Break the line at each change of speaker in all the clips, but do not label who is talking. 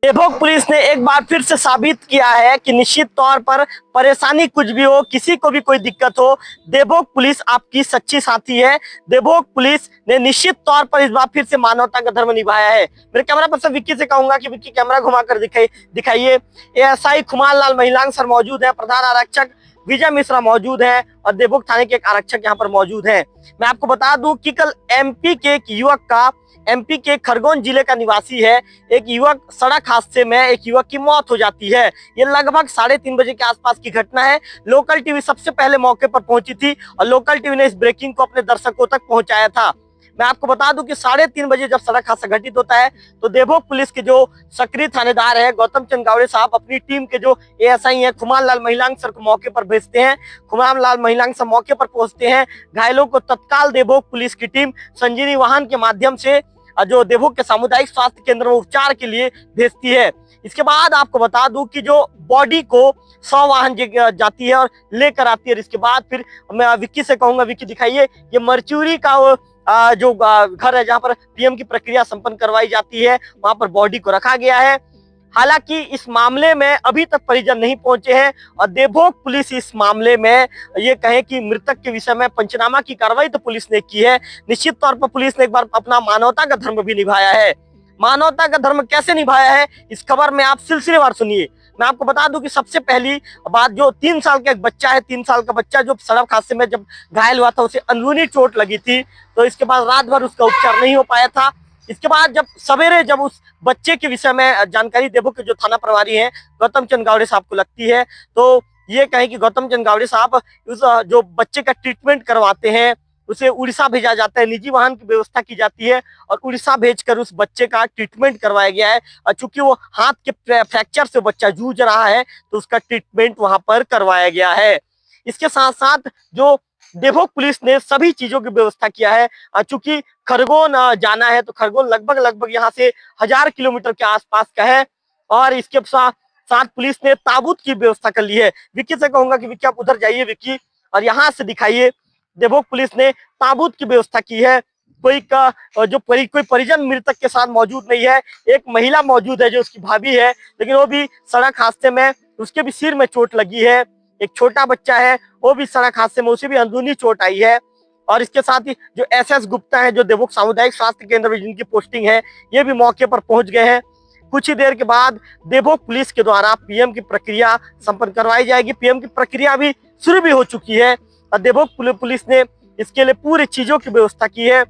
Devbhog police ने एक बार फिर से साबित किया है कि निश्चित तौर पर परेशानी कुछ भी हो, किसी को भी कोई दिक्कत हो, देवभोग पुलिस आपकी सच्ची साथी है। देवभोग पुलिस ने निश्चित तौर पर इस बार फिर से मानवता का धर्म निभाया है। मेरे कैमरा पर्सन विक्की से कहूंगा कि विक्की कैमरा घुमाकर दिखाइए। एएसआई खुमान लाल महिलांग सर मौजूद है, प्रधान आरक्षक विजय मिश्रा मौजूद है और देवभोग थाने के एक आरक्षक यहाँ पर मौजूद है। मैं आपको बता दूं कि कल एमपी के खरगोन जिले का निवासी है एक युवक, सड़क हादसे में एक युवक की मौत हो जाती है। ये लगभग 3:30 बजे के आसपास की घटना है। लोकल टीवी सबसे पहले मौके पर पहुंची थी और लोकल टीवी ने इस ब्रेकिंग को अपने दर्शकों तक पहुंचाया था। मैं आपको बता दूं कि 3:30 बजे जब सड़क हादसा घटित होता है तो देवभोग पुलिस के जो सक्रिय थानेदार है गौतम चंद गावड़े साहब अपनी टीम के जो एएसआई है खुमान लाल महिलांग सर को मौके पर भेजते हैं। खुमान लाल महिलांग सर मौके पर पहुंचते हैं। घायलों को तत्काल देवभोग पुलिस की टीम संजीवनी वाहन के माध्यम से जो देवभोग के सामुदायिक स्वास्थ्य केंद्र में उपचार के लिए भेजती है। इसके बाद आपको बता दूं कि जो बॉडी को 100 वाहन जाती है और लेकर आती है। इसके बाद फिर मैं विक्की से कहूंगा, विक्की दिखाइए, ये मर्च्यूरी का जो घर है जहां पर पीएम की प्रक्रिया संपन्न करवाई जाती है, वहां पर बॉडी को रखा गया है। हालांकि इस मामले में अभी तक परिजन नहीं पहुंचे हैं और देवभोग पुलिस इस मामले में ये कहें कि मृतक के विषय में पंचनामा की कार्रवाई तो पुलिस ने की है। निश्चित तौर पर पुलिस ने एक बार अपना मानवता का धर्म भी निभाया है। मानवता का धर्म कैसे निभाया है इस खबर में आप सिलसिलेवार सुनिए। मैं आपको बता दूं कि सबसे पहली बात, जो 3 साल का एक बच्चा है, 3 साल का बच्चा जो सड़क हादसे में जब घायल हुआ था उसे अंदरूनी चोट लगी थी, तो इसके बाद रात भर उसका उपचार नहीं हो पाया था। इसके बाद जब सवेरे जब उस बच्चे के विषय में जानकारी देवभोग के जो थाना प्रभारी हैं गौतम चंद गावड़े साहब को लगती है, तो ये कहें कि गौतम चंद गावड़े साहब उस जो बच्चे का ट्रीटमेंट करवाते हैं, उसे उड़ीसा भेजा जाता है, निजी वाहन की व्यवस्था की जाती है और उड़ीसा भेजकर उस बच्चे का ट्रीटमेंट करवाया गया है। और चूंकि वो हाथ के फ्रैक्चर से बच्चा जूझ रहा है तो उसका ट्रीटमेंट वहां पर करवाया गया है। इसके साथ साथ जो देवभोग पुलिस ने सभी चीजों की व्यवस्था किया है। चूंकि खरगोन जाना है तो खरगोन लगभग यहाँ से 1000 किलोमीटर के आसपास का है और इसके साथ पुलिस ने ताबूत की व्यवस्था कर ली है। विक्की से कहूंगा कि विक्की आप उधर जाइए विक्की और यहाँ से दिखाइए। देवभोग पुलिस ने ताबूत की व्यवस्था की है। कोई परिजन मृतक के साथ मौजूद नहीं है। एक महिला मौजूद है जो उसकी भाभी है, लेकिन वो भी सड़क हादसे में उसके भी सिर में चोट लगी है। एक छोटा बच्चा है वो भी सड़क हादसे में, उसे भी अंदरूनी चोट आई है। और इसके साथ ही जो एसएस गुप्ता है जो देवभोग सामुदायिक स्वास्थ्य केंद्र में जिनकी पोस्टिंग है, ये भी मौके पर पहुंच गए हैं। कुछ ही देर के बाद देवभोग पुलिस के द्वारा पीएम की प्रक्रिया संपन्न करवाई जाएगी। पीएम की प्रक्रिया भी शुरू भी हो चुकी है और देवभोग पुलिस ने इसके लिए पूरी चीजों की व्यवस्था की है।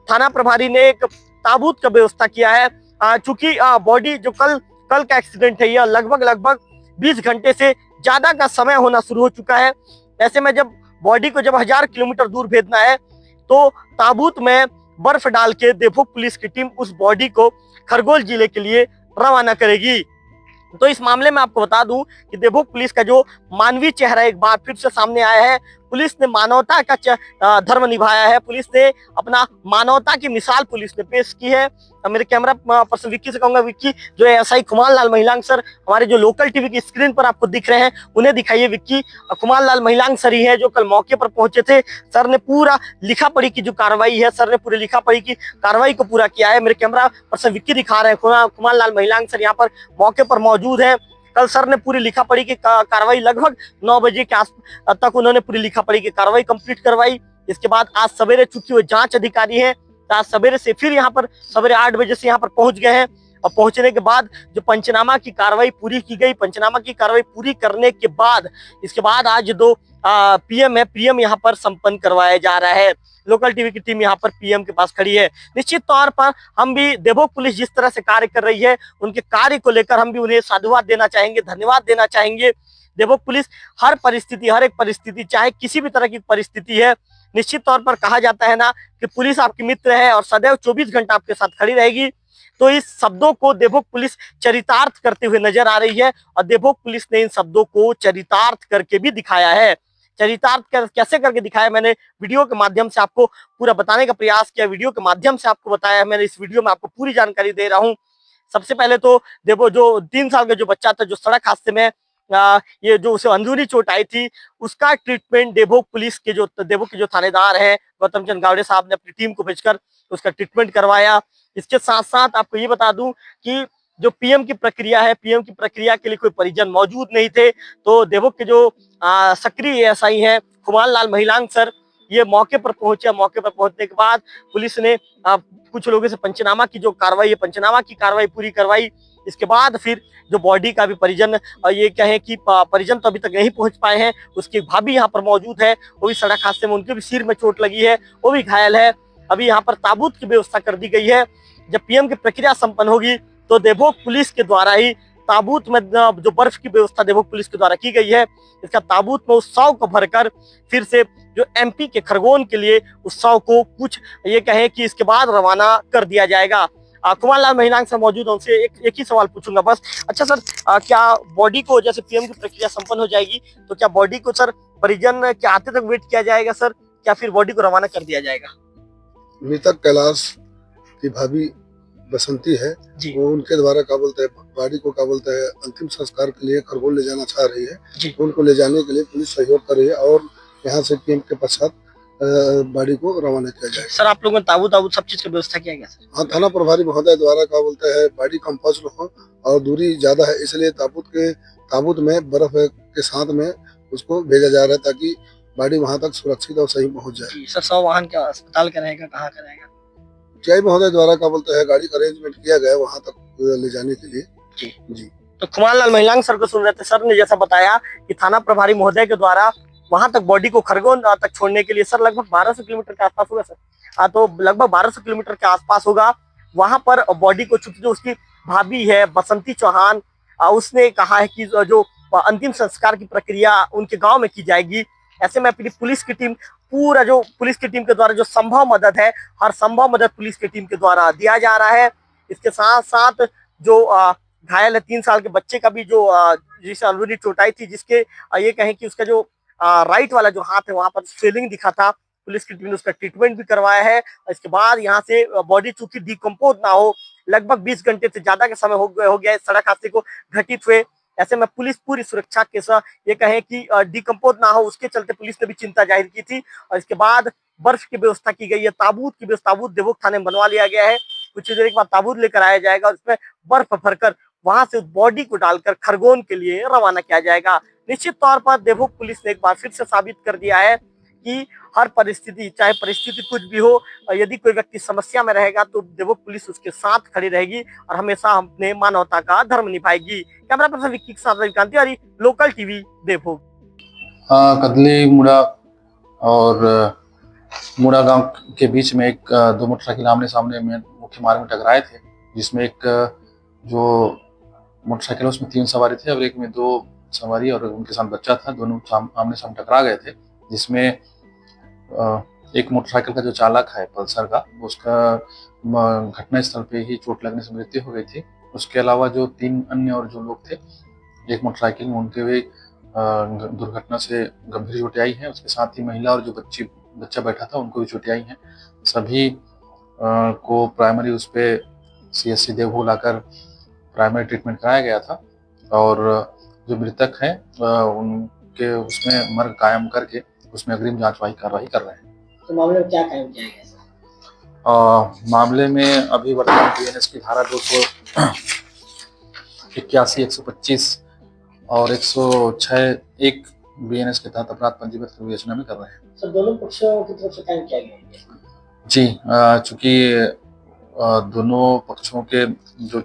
थाना प्रभारी ने एक ताबूत का व्यवस्था किया है। चूंकि बॉडी जो कल का एक्सीडेंट है, यह लगभग 20 घंटे से ज्यादा का समय होना शुरू हो चुका है। ऐसे में जब बॉडी को 1000 किलोमीटर दूर भेजना है तो ताबूत में बर्फ डाल के देवभोग पुलिस की टीम उस बॉडी को खरगोन जिले के लिए रवाना करेगी। तो इस मामले में आपको बता दूं कि देवभोग पुलिस का जो मानवीय चेहरा एक बार फिर से सामने आया है। पुलिस ने मानवता का धर्म निभाया है। पुलिस ने अपना मानवता की मिसाल पुलिस ने पेश की है। मेरे कैमरा पर्सन विक्की से कहूंगा, विक्की जो एएसआई खुमान लाल महिलांग सर हमारे जो लोकल टीवी की स्क्रीन पर आपको दिख रहे हैं उन्हें दिखाइए। विक्की खुमान लाल महिलांग सर ही है जो कल मौके पर पहुंचे थे। सर ने पूरा लिखा पढ़ी की जो कार्रवाई है, सर ने पूरी लिखा पढ़ी की कार्रवाई को पूरा किया है। मेरे कैमरा पर्सन विक्की दिखा रहे हैं, खुमान लाल महिलांग सर यहाँ पर मौके पर मौजूद है। कल सर ने पूरी लिखा पढ़ी की कार्रवाई लगभग 9 बजे के आस तक उन्होंने पूरी लिखा पढ़ी की कार्रवाई कंप्लीट करवाई। इसके बाद आज सवेरे, चूंकि वो जांच अधिकारी हैं, तो आज सवेरे से फिर यहाँ पर सवेरे 8 बजे से यहाँ पर पहुंच गए हैं और पहुंचने के बाद जो पंचनामा की कार्रवाई पूरी की गई। पंचनामा की कार्रवाई पूरी करने के बाद इसके बाद आज जो पीएम है, पीएम यहाँ पर संपन्न करवाया जा रहा है। लोकल टीवी की टीम यहाँ पर पीएम के पास खड़ी है। निश्चित तौर पर हम भी देवभोग पुलिस जिस तरह से कार्य कर रही है उनके कार्य को लेकर हम भी उन्हें साधुवाद देना चाहेंगे, धन्यवाद देना चाहेंगे। देवभोग पुलिस हर परिस्थिति, हर एक परिस्थिति, चाहे किसी भी तरह की परिस्थिति है, निश्चित तौर पर कहा जाता है ना कि पुलिस आपकी मित्र है और सदैव 24 घंटा आपके साथ खड़ी रहेगी। तो इस शब्दों को देवभोग पुलिस चरितार्थ करते हुए नजर आ रही है और देवभोग पुलिस ने इन शब्दों को चरितार्थ करके भी दिखाया है। चरितार्थ कैसे करके दिखाया, मैंने वीडियो के माध्यम से आपको पूरा बताने का प्रयास किया, वीडियो के माध्यम से आपको बताया। मैंने इस वीडियो में आपको पूरी जानकारी दे रहा हूँ। सबसे पहले तो देखो, जो 3 साल का जो बच्चा था जो सड़क हादसे में ये जो उसे अंदरूनी चोट आई थी, उसका ट्रीटमेंट देवभोग के जो थानेदार हैं गौतम चंद गावड़े साहब ने अपनी टीम को भेजकर उसका ट्रीटमेंट करवाया। इसके साथ साथ आपको ये बता दूं कि जो पीएम की प्रक्रिया है, पीएम की प्रक्रिया के लिए कोई परिजन मौजूद नहीं थे। तो देवोग के जो सक्रिय एएसआई हैं खुमान लाल महिलांक सर, ये मौके पर पहुंचे। मौके पर पहुंचने के बाद पुलिस ने कुछ लोगों से पंचनामा की जो कार्रवाई है, पंचनामा की कार्रवाई पूरी करवाई। इसके बाद फिर जो बॉडी का भी परिजन, ये कहें कि परिजन तो अभी तक नहीं पहुंच पाए हैं। उसकी भाभी यहाँ पर मौजूद है, वो भी सड़क हादसे में, उनके भी सिर में चोट लगी है, वो भी घायल है। अभी यहाँ पर ताबूत की व्यवस्था कर दी गई है। जब पीएम की प्रक्रिया संपन्न होगी तो देवोग पुलिस के द्वारा ही ताबूत में जो बर्फ की व्यवस्था देवोग पुलिस के द्वारा की गई है, इसका ताबूत में उस शव को भरकर फिर से जो एमपी के खरगोन के लिए उस शव को कुछ ये कहें कि इसके बाद रवाना कर दिया जाएगा। खुमान लाल महिलांक सर मौजूद है, उनसे एक ही सवाल पूछूंगा बस। अच्छा सर, क्या बॉडी को जैसे पीएम की प्रक्रिया संपन्न हो जाएगी तो क्या बॉडी को सर परिजन के आते तक वेट किया जाएगा सर, क्या फिर बॉडी को रवाना कर दिया जाएगा?
मृतक कैलाश की भाभी बसंती है, वो उनके द्वारा क्या बोलते हैं बॉडी को क्या बोलते हैं अंतिम संस्कार के लिए खरगोन ले जाना चाह रही है। उनको ले जाने के लिए पुलिस सहयोग कर रही है और यहाँ से पीएम के पश्चात बॉडी को रवाना किया जाएगा।
सर आप लोगों ने ताबूत सब चीज की व्यवस्था किया गया सर?
हाँ, थाना प्रभारी महोदय द्वारा क्या बोलते हैं बॉडी कंपोस्ट हो और दूरी ज्यादा है, इसलिए ताबूत में बर्फ के साथ में उसको भेजा जा रहा है ताकि बॉडी वहां तक सुरक्षित और सही पहुंच जाए।
सर शव वाहन क्या अस्पताल का रहेगा, कहाँ का रहेगा?
टीआई महोदय द्वारा क्या बोलते हैं गाड़ी का अरेंजमेंट किया गया वहां तक ले जाने के लिए। जी।
तो खुमान लाल महिलांक सर को सुन रहे थे। सर ने जैसा बताया कि थाना प्रभारी महोदय के द्वारा वहां तक बॉडी को खरगोन तक छोड़ने के लिए सर लगभग 1200 किलोमीटर के आसपास होगा सर। हाँ, तो लगभग 1200 किलोमीटर के आसपास होगा। वहां पर बॉडी को, चूंकि जो उसकी भाभी है बसंती चौहान, उसने कहा है कि जो अंतिम संस्कार की प्रक्रिया उनके गांव में की जाएगी। ऐसे में अपनी पुलिस की टीम, पूरा जो पुलिस की टीम के द्वारा जो संभव मदद है, हर संभव मदद पुलिस की टीम के द्वारा दिया जा रहा है। इसके साथ साथ जो घायल है 3 साल के बच्चे का भी जो जिसे अंदरूनी चोट आई थी, जिसके ये कहें कि उसका जो राइट वाला जो हाथ है वहां पर स्वेलिंग दिखा था, पुलिस की टीम ने उसका ट्रीटमेंट भी करवाया है। इसके बाद यहाँ से बॉडी चूंकि डिकम्पोज ना हो, लगभग 20 घंटे से ज्यादा का समय हो गया है सड़क हादसे को घटित हुए। ऐसे में पुलिस पूरी सुरक्षा के साथ ये कहें कि डिकम्पोज ना हो, उसके चलते पुलिस ने भी चिंता जाहिर की थी। और इसके बाद बर्फ की व्यवस्था की गई है, ताबूत की व्यवस्था, ताबूत देवोग थाने में बनवा लिया गया है। कुछ देर के बाद ताबूत लेकर आया जाएगा और उसमें बर्फ भरकर वहां से उस बॉडी को डालकर खरगोन के लिए रवाना किया जाएगा। निश्चित तौर पर देवोग पुलिस ने एक बार फिर से साबित कर दिया है कि हर परिस्थिति, चाहे परिस्थिति कुछ भी हो, यदि कोई व्यक्ति समस्या में रहेगा तो देवोग पुलिस उसके साथ खड़ी रहेगी और हमेशा अपने मानवता का धर्म निभाएगी। कैमरा पर्सन विक्की के साथ रविकांत तिवारी, लोकल टीवी, देवोग।
कदली मुड़ा और मुड़ा गांव के बीच में एक 2 मोटरसाइकिल आमने सामने में मुख्य मार्ग में टकराए थे, जिसमें एक जो मोटरसाइकिल उसमें 3 सवारी थे और एक में 2 सवारी और उनके साथ बच्चा था। दोनों आमने सामने टकरा गए थे, जिसमें एक मोटरसाइकिल का जो चालक है पल्सर का, उसका घटना स्थल पे ही चोट लगने से मृत्यु हो गई थी। उसके अलावा जो 3 अन्य और जो लोग थे एक मोटरसाइकिल में, उनके भी दुर्घटना से गंभीर चोटें आई हैं। उसके साथ ही महिला और जो बच्चा बैठा था उनको भी चोटें आई हैं। सभी को प्राइमरी उस पर CSC देवभोग लाकर प्राइमरी ट्रीटमेंट कराया गया था और जो मृतक हैं उनके उसमें मर्ग कायम करके उसमें अग्रिम जांचवाही कार्रवाई कर रहे हैं।
तो मामले में क्या कायम किया गया?
मामले में अभी वर्तमान BNS की धारा 281, 125 और 106(1) BNS के तहत अपराध पंजीबद्ध कर विवेचना में कर रहे हैं।
सर दोनों पक्षों की तरफ से कायम किया गया है
जी, चूंकि दोनों पक्षों के जो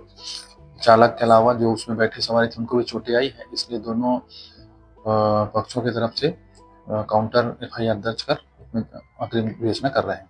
चालक के अलावा जो उसमें बैठे सवारी थे उनको भी चोटें आई है, इसलिए दोनों पक्षों की तरफ से काउंटर FIR दर्ज कर अग्रिम विवेचना कर रहे हैं।